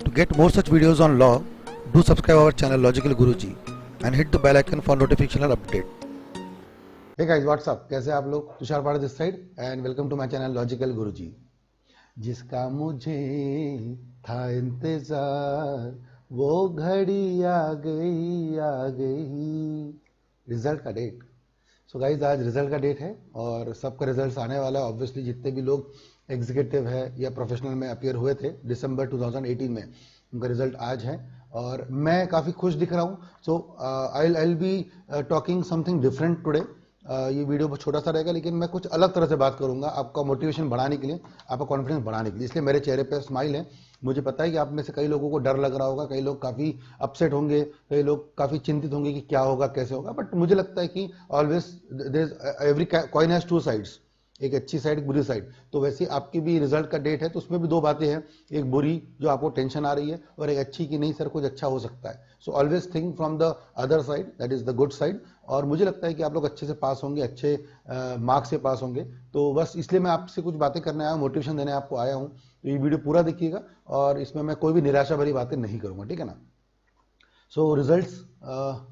To get more such videos on law, do subscribe our channel Logical Guruji and hit the bell icon for notification update. Hey guys, what's up? कैसे आप लोग? Tushar Pada this side and welcome to my channel logical Guruji. जिसका मुझे था इंतजार वो घड़ी आ गई। रिजल्ट का डेट। सो गाइज आज रिजल्ट का डेट है और सबका रिजल्ट आने वाला है। ऑब्वियसली जितने भी लोग एग्जीक्यूटिव है या प्रोफेशनल में अपीयर हुए थे दिसंबर 2018 में, उनका रिजल्ट आज है और मैं काफ़ी खुश दिख रहा हूँ। So I be talking something different today. ये वीडियो बहुत छोटा सा रहेगा लेकिन मैं कुछ अलग तरह से बात करूंगा आपका मोटिवेशन बढ़ाने के लिए, आपका कॉन्फिडेंस बढ़ाने के लिए। इसलिए मेरे चेहरे पे स्माइल है। मुझे पता है कि आप में से कई लोगों को डर लग रहा होगा, कई लोग काफ़ी अपसेट होंगे, कई लोग काफ़ी चिंतित होंगे कि क्या होगा कैसे होगा, बट मुझे लगता है कि always every coin has two sides, एक अच्छी साइड एक बुरी साइड। तो वैसे आपकी भी रिजल्ट का डेट है तो उसमें भी दो बातें हैं, एक बुरी जो आपको टेंशन आ रही है और एक अच्छी कि नहीं सर कुछ अच्छा हो सकता है। So always think from the other side, that is the good side. और मुझे लगता है कि आप लोग अच्छे से पास होंगे, अच्छे मार्क्स से पास होंगे। तो बस इसलिए मैं आपसे कुछ बातें करने आया हूँ, मोटिवेशन देने आपको आया हूँ। तो ये वीडियो पूरा देखिएगा और इसमें मैं कोई भी निराशा भरी बातें नहीं करूँगा, ठीक है ना। सो रिजल्ट्स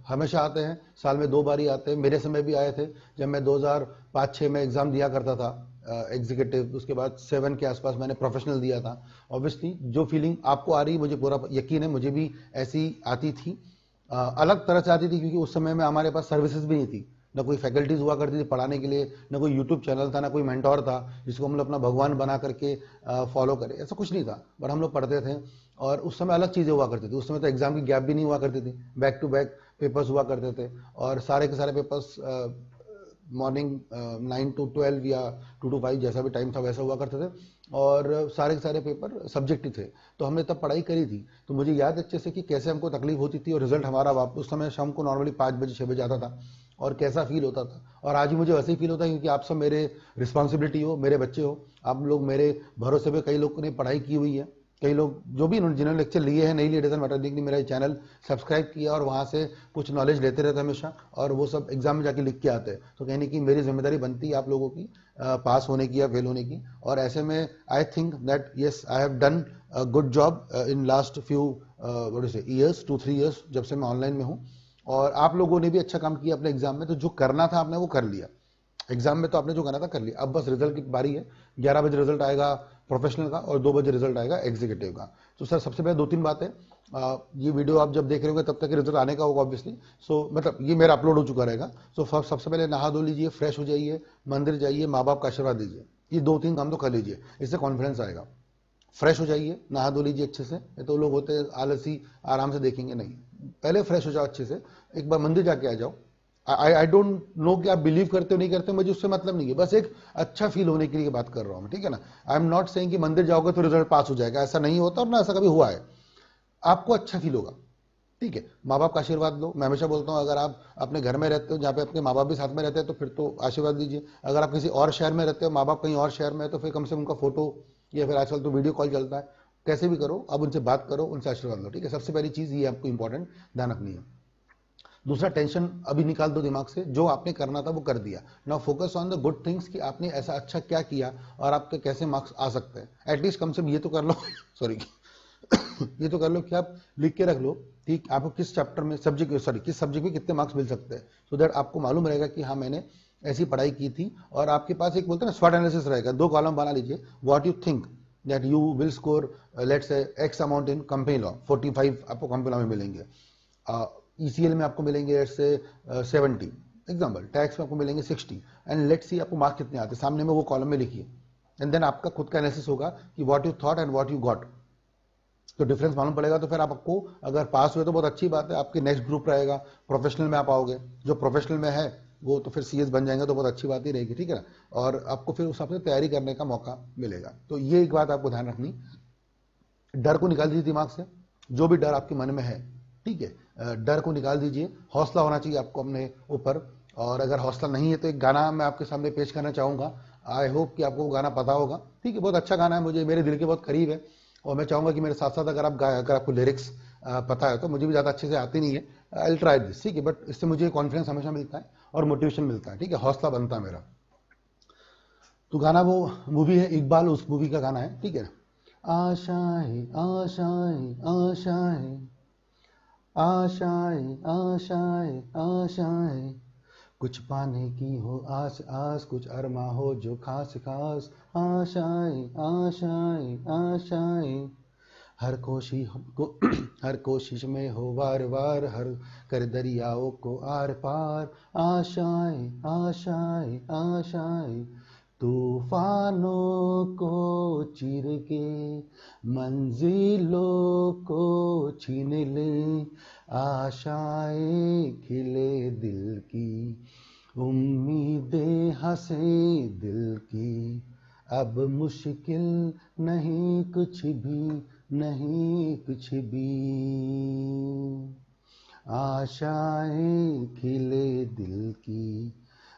हमेशा आते हैं, साल में 2 बार ही आते हैं। मेरे समय भी आए थे जब मैं 2005-6 में एग्ज़ाम दिया करता था एग्जीक्यूटिव, उसके बाद 7 के आसपास मैंने प्रोफेशनल दिया था। ऑब्वियसली जो फीलिंग आपको आ रही है मुझे पूरा यकीन है, मुझे भी ऐसी आती थी। अलग तरह से आती थी क्योंकि उस समय में हमारे पास सर्विसेज भी नहीं थी, ना कोई फैकल्टीज हुआ करती थी पढ़ाने के लिए, ना कोई यूट्यूब चैनल था, ना कोई मेंटोर था जिसको हम लोग अपना भगवान बना करके फॉलो करें, ऐसा कुछ नहीं था। बट हम लोग पढ़ते थे और उस समय अलग चीज़ें हुआ करती थी। उस समय तो एग्जाम की गैप भी नहीं हुआ करती थी, बैक टू बैक पेपर्स हुआ करते थे और सारे के सारे पेपर्स मॉर्निंग 9 to 12 या 2 to 5 जैसा भी टाइम था वैसा हुआ करते थे और सारे के सारे पेपर सब्जेक्टिव थे। तो हमने तब पढ़ाई करी थी तो मुझे याद अच्छे से कि कैसे हमको तकलीफ होती थी और रिजल्ट हमारा वापस उस समय शाम को नॉर्मली 5 बजे 6 बजे आता था और कैसा फील होता था। और आज भी मुझे वैसे ही फील होता है क्योंकि आप सब मेरे रिस्पॉन्सिबिलिटी हो, मेरे बच्चे हो, आप लोग मेरे भरोसे पे, कई लोगों ने पढ़ाई की हुई है, कई लोग जो भी जिन्होंने लेक्चर लिए हैं नहीं लिए डजंट मैटर, लेकिन मेरा चैनल सब्सक्राइब किया और वहाँ से कुछ नॉलेज लेते रहते हैं हमेशा और वो सब एग्जाम में जाके लिख के आते हैं। तो कहने की मेरी जिम्मेदारी बनती है आप लोगों की पास होने की या फेल होने की। और ऐसे में I think that yes I have done good job in last few years, 2-3 years जब से मैं ऑनलाइन में हूँ। और आप लोगों ने भी अच्छा काम किया अपने एग्जाम में, तो जो करना था आपने वो कर लिया। एग्जाम में तो आपने जो करना था कर लिया, अब बस रिजल्ट की बारी है। 11 बजे रिजल्ट आएगा प्रोफेशनल का और 2 बजे रिजल्ट आएगा एग्जीक्यूटिव का। तो सर सबसे पहले 2-3 बातें, ये वीडियो आप जब देख रहे होंगे तब तक रिजल्ट आने का होगा ऑब्वियसली। सो मतलब ये मेरा अपलोड हो चुका रहेगा। सो सबसे पहले नहा धो लीजिए, फ्रेश हो जाइए, मंदिर जाइए, माँ बाप का आशीर्वाद दीजिए। ये 2-3 काम तो कर लीजिए, इससे कॉन्फिडेंस आएगा। फ्रेश हो जाइए, नहा धो लीजिए अच्छे से। तो लोग होते हैं आलसी, आराम से देखेंगे, नहीं, पहले फ्रेश हो जाओ अच्छे से, एक बार मंदिर जाके आ जाओ। आई डोंट नो कि आप बिलीव करते हो नहीं करते, मुझे उससे मतलब नहीं है, बस एक अच्छा फील होने के लिए बात कर रहा हूँ मैं, ठीक है ना। आई एम नॉट सेइंग कि मंदिर जाओगे तो रिजल्ट पास हो जाएगा, ऐसा नहीं होता और ना ऐसा कभी हुआ है। आपको अच्छा फील होगा, ठीक है। माँ बाप का आशीर्वाद लो। मैं हमेशा बोलता हूँ अगर आप अपने घर में रहते हो जहाँ पे आपके माँ बाप भी साथ में रहते हैं तो फिर तो आशीर्वाद दीजिए। अगर आप किसी और शहर में रहते हो, माँ बाप कहीं और शहर में है, तो फिर कम से कम उनका फोटो या फिर आजकल तो वीडियो कॉल चलता है, कैसे भी करो आप उनसे बात करो, उनसे आशीर्वाद लो, ठीक है। सबसे पहली चीज़ ये आपको इंपॉर्टेंट ध्यान रखनी है। दूसरा, टेंशन अभी निकाल दो दिमाग से, जो आपने करना था वो कर दिया। Now focus on the good things कि आपने ऐसा अच्छा क्या किया और आपके कैसे मार्क्स आ सकते हैं। एटलीस्ट कम से कम ये तो कर लो सॉरी ये तो कर लो कि आप लिख के रख लो कि आपको किस चैप्टर में किस सब्जेक्ट में कितने मार्क्स मिल सकते हैं। सो दैट आपको मालूम रहेगा कि हाँ मैंने ऐसी पढ़ाई की थी। और आपके पास एक बोलते हैं ना स्वॉट एनालिसिस रहेगा, 2 कॉलम बना लीजिए। What you think that you will score let's say x amount in company law, 45 आपको कंपनी लॉ में मिलेंगे, ईसीएल में आपको मिलेंगे लेट्स से 70 एग्जाम्पल, टैक्स में आपको मिलेंगे 60, एंड लेट्स सी आपको मार्क्स कितने आते हैं, सामने में वो कॉलम में लिखिए। एंड देन आपका खुद का एनालिसिस होगा कि what you thought and what you got. तो डिफरेंस मालूम पड़ेगा तो फिर आपको अगर पास हुए तो बहुत अच्छी बात है, आपके नेक्स्ट ग्रुप रहेगा, प्रोफेशनल में आप आओगे। जो प्रोफेशनल में है वो तो फिर सीएस बन जाएंगे तो बहुत अच्छी बात ही रहेगी, ठीक है ना। और आपको फिर उस हिसाब से तैयारी करने का मौका मिलेगा। तो ये एक बात आपको ध्यान रखनी, डर को निकाल दीजिए दिमाग से, जो भी डर आपके मन में है, ठीक है, डर को निकाल दीजिए। हौसला होना चाहिए आपको अपने ऊपर। और अगर हौसला नहीं है तो एक गाना मैं आपके सामने पेश करना चाहूँगा। आई होप कि आपको वो गाना पता होगा, ठीक है, बहुत अच्छा गाना है, मुझे मेरे दिल के बहुत करीब है। और मैं चाहूँगा कि मेरे साथ साथ अगर आपको लिरिक्स पता है, तो मुझे भी ज़्यादा अच्छे से आती नहीं है, आई विल ट्राई दिस, ठीक है, बट इससे मुझे कॉन्फिडेंस हमेशा मिलता है और मोटिवेशन मिलता है, ठीक है, हौसला बनता है मेरा। तो गाना वो मूवी है इकबाल, उस मूवी का गाना है, ठीक है। आशाएं आशाएं आशाएं आशाएं आशाएं आशाएं, कुछ पाने की हो आस आस, कुछ अरमा हो जो खास खास, आशाएं आशाएं आशाएं, हर कोशिश हमको हर कोशिश में हो वार वार, हर कर दरियाओं को आर पार, आशाएं आशाएं आशाएं, तूफानों को चीर के मंजिलों को छीन ले, आशाएं खिले दिल की, उम्मीदें हंसे दिल की, अब मुश्किल नहीं कुछ भी, नहीं कुछ भी, आशाएं खिले दिल की,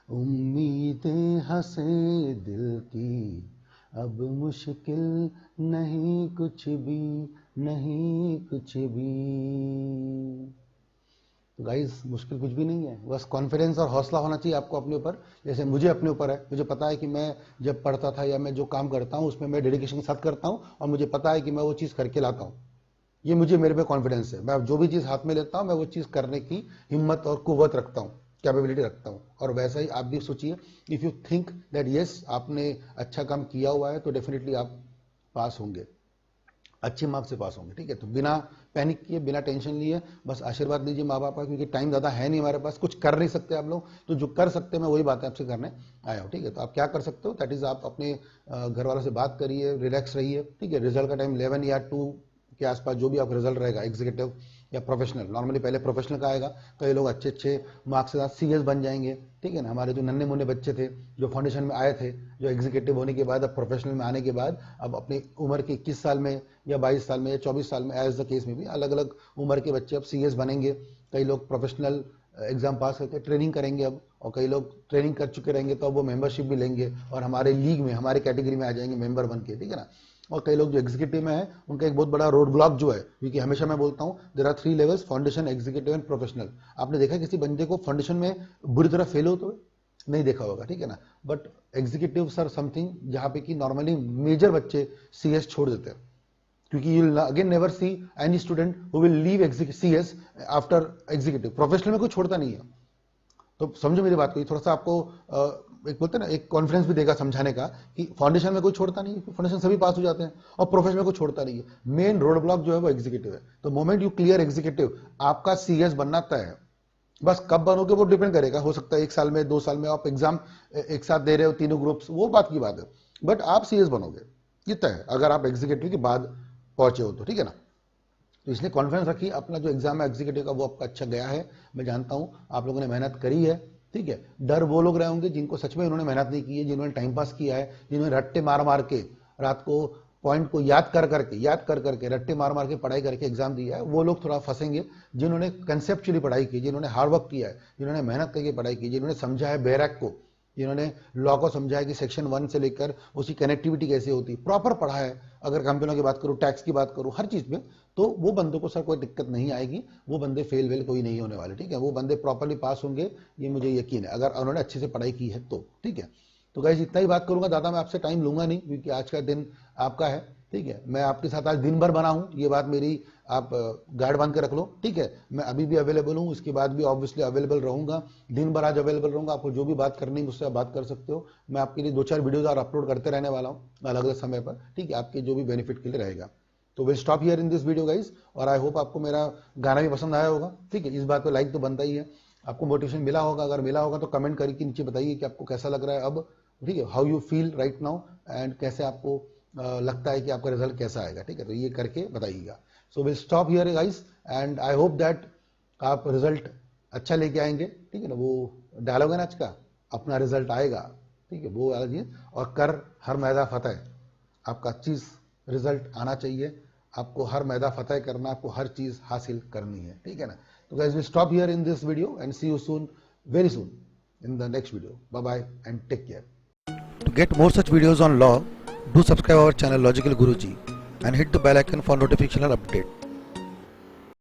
उम्मीदें हंसे दिल की, अब मुश्किल नहीं कुछ भी, नहीं कुछ भी। तो गाइस मुश्किल कुछ भी नहीं है, बस कॉन्फिडेंस और हौसला होना चाहिए आपको अपने ऊपर। जैसे मुझे अपने ऊपर है, मुझे पता है कि मैं जब पढ़ता था या मैं जो काम करता हूँ उसमें मैं डेडिकेशन के साथ करता हूँ और मुझे पता है कि मैं वो चीज़ करके लाता हूँ। ये मुझे मेरे पे कॉन्फिडेंस है, मैं जो भी चीज़ हाथ में लेता हूँ मैं वो चीज़ करने की हिम्मत और कुव्वत रखता हूँ, कैपेबिलिटी रखता हूँ। और वैसा ही आप भी सोचिए, if you think that yes आपने अच्छा काम किया हुआ है तो डेफिनेटली आप पास होंगे, अच्छे मार्क्स से पास होंगे। ठीक है, तो बिना पैनिक किए, बिना टेंशन लिए बस आशीर्वाद लीजिए माँ बाप का, क्योंकि टाइम ज़्यादा है नहीं हमारे पास, कुछ कर नहीं सकते आप लोग, तो जो कर सकते हैं मैं वही बातें आपसे करने आया हूँ। ठीक है, तो आप क्या कर सकते हो, दैट इज़ आप अपने घर वालों से बात करिए, रिलैक्स रहिए। ठीक है, रिजल्ट का टाइम 11 या 2 के आसपास जो भी आपका रिजल्ट रहेगा, एग्जीक्यूटिव या प्रोफेशनल, नॉर्मली पहले प्रोफेशनल का आएगा, कई लोग अच्छे अच्छे मार्क्स के साथ सीएस बन जाएंगे। ठीक है ना, हमारे जो नन्हे मुन्ने बच्चे थे जो फाउंडेशन में आए थे, जो एग्जीक्यूटिव होने के बाद अब प्रोफेशनल में आने के बाद अब अपनी उम्र के 21 साल में या 22 साल में या 24 साल में, एज द केस में भी अलग अलग उम्र के बच्चे अब सीएस बनेंगे। कई लोग प्रोफेशनल एग्जाम पास करके ट्रेनिंग करेंगे अब, और कई लोग ट्रेनिंग कर चुके रहेंगे तो अब वो मेंबरशिप भी लेंगे और हमारे लीग में, हमारे कैटेगरी में आ जाएंगे मेंबर बन के। ठीक है ना, और कई लोग जो एग्जीक्यूटिव में है उनका एक बहुत बड़ा रोड ब्लॉक जो है, क्योंकि हमेशा मैं बोलता हूँ there are 3 levels, foundation, executive and professional. आपने देखा किसी बंदे को फाउंडेशन में बुरी तरह फेल हो तो नहीं देखा होगा। ठीक है ना, बट एग्जीक्यूटिव सर समथिंग जहाँ पे कि नॉर्मली मेजर बच्चे सीएस छोड़ देते हैं, क्योंकि you will again never see any student who will leave CS after executive. Professional में कोई छोड़ता नहीं है, तो समझो मेरी बात को, थोड़ा सा आपको एक बोलते हैं ना, एक कॉन्फिडेंस भी देगा समझाने का कि फाउंडेशन में कोई छोड़ता नहीं है, फाउंडेशन सभी पास हो जाते हैं, और प्रोफेशन में कोई छोड़ता नहीं है। मेन रोड ब्लॉक जो है वो एग्जीक्यूटिव है। तो मोमेंट यू क्लियर एग्जीक्यूटिव, आपका सीएस बनना तय है। बस कब बनोगे वो डिपेंड करेगा, हो सकता है 1 साल में, 2 साल में, आप एग्जाम एक साथ दे रहे हो तीनों ग्रुप्स, वो बात की बात है, बट आप सीएस बनोगे ये तय है, अगर आप एग्जीक्यूटिव के बाद पहुंचे हो तो। ठीक है ना, तो इसलिए कॉन्फिडेंस रखिए, अपना जो एग्जाम है एग्जीक्यूटिव का वो आपका अच्छा गया है, मैं जानता हूं आप लोगों ने मेहनत करी है। ठीक है, डर वो लोग रहे होंगे जिनको सच में उन्होंने मेहनत नहीं की है, जिन्होंने टाइम पास किया है, जिन्होंने रट्टे मार मार के रात को पॉइंट को याद कर करके रट्टे मार मार के पढ़ाई करके एग्जाम दिया है, वो लोग थोड़ा फंसेंगे। जिन्होंने कंसेप्चुअली पढ़ाई की, जिन्होंने हार्ड वर्क किया है, जिन्होंने मेहनत करके पढ़ाई की, जिन्होंने समझा है बैरक को, जिन्होंने लॉ को समझा है कि सेक्शन 1 से लेकर उसकी कनेक्टिविटी कैसे होती है, प्रॉपर पढ़ा है, अगर कंपनियों की बात करूँ, टैक्स की बात करूँ, हर चीज़ में, तो वो बंदों को सर कोई दिक्कत नहीं आएगी, वो बंदे फेल वेल कोई नहीं होने वाले। ठीक है, वो बंदे प्रॉपरली पास होंगे, ये मुझे यकीन है, अगर उन्होंने अच्छे से पढ़ाई की है तो। ठीक है, तो गाइस इतना ही बात करूंगा, ज़्यादा मैं आपसे टाइम लूंगा नहीं, क्योंकि आज का दिन आपका है। ठीक है, मैं आपके साथ आज दिन भर बना हूँ, ये बात मेरी आप गाइड बांध के रख लो। ठीक है, मैं अभी भी अवेलेबल हूँ, इसके बाद भी ऑब्वियसली अवेलेबल रहूंगा, दिन भर आज अवेलेबल रहूंगा। आपको जो भी बात करनी है मुझसे आप बात कर सकते हो, मैं आपके लिए 2-4 वीडियोज और अपलोड करते रहने वाला हूँ अलग अलग समय पर। ठीक है, आपके जो भी बेनिफिट के लिए रहेगा। तो will stop here in this video guys, और आई होप आपको मेरा गाना भी पसंद आया होगा। ठीक है, इस बात पर लाइक तो बनता ही है, आपको मोटिवेशन मिला होगा, अगर मिला होगा तो कमेंट करके नीचे बताइए कि आपको कैसा लग रहा है अब। ठीक है, how you feel right now, and कैसे आपको लगता है कि आपका रिजल्ट कैसा आएगा। ठीक है, तो ये करके बताइएगा। So will stop here guys, and I hope that आप रिजल्ट अच्छा लेके आएंगे। ठीक है ना, वो डायलॉग है ना आज का, अपना रिजल्ट आएगा। ठीक है, वो वाला चीज, और कर हर मैदा फतेह, आपका चीज रिजल्ट आना चाहिए, आपको हर मैदा फतेह करना, आपको हर चीज हासिल करनी है। ठीक है ना, तो guys will stop here in this video and see you soon, very soon in the next video. Bye bye and take care. To get more such videos on law, do subscribe our channel Logical Guruji and hit the bell icon for notification or update.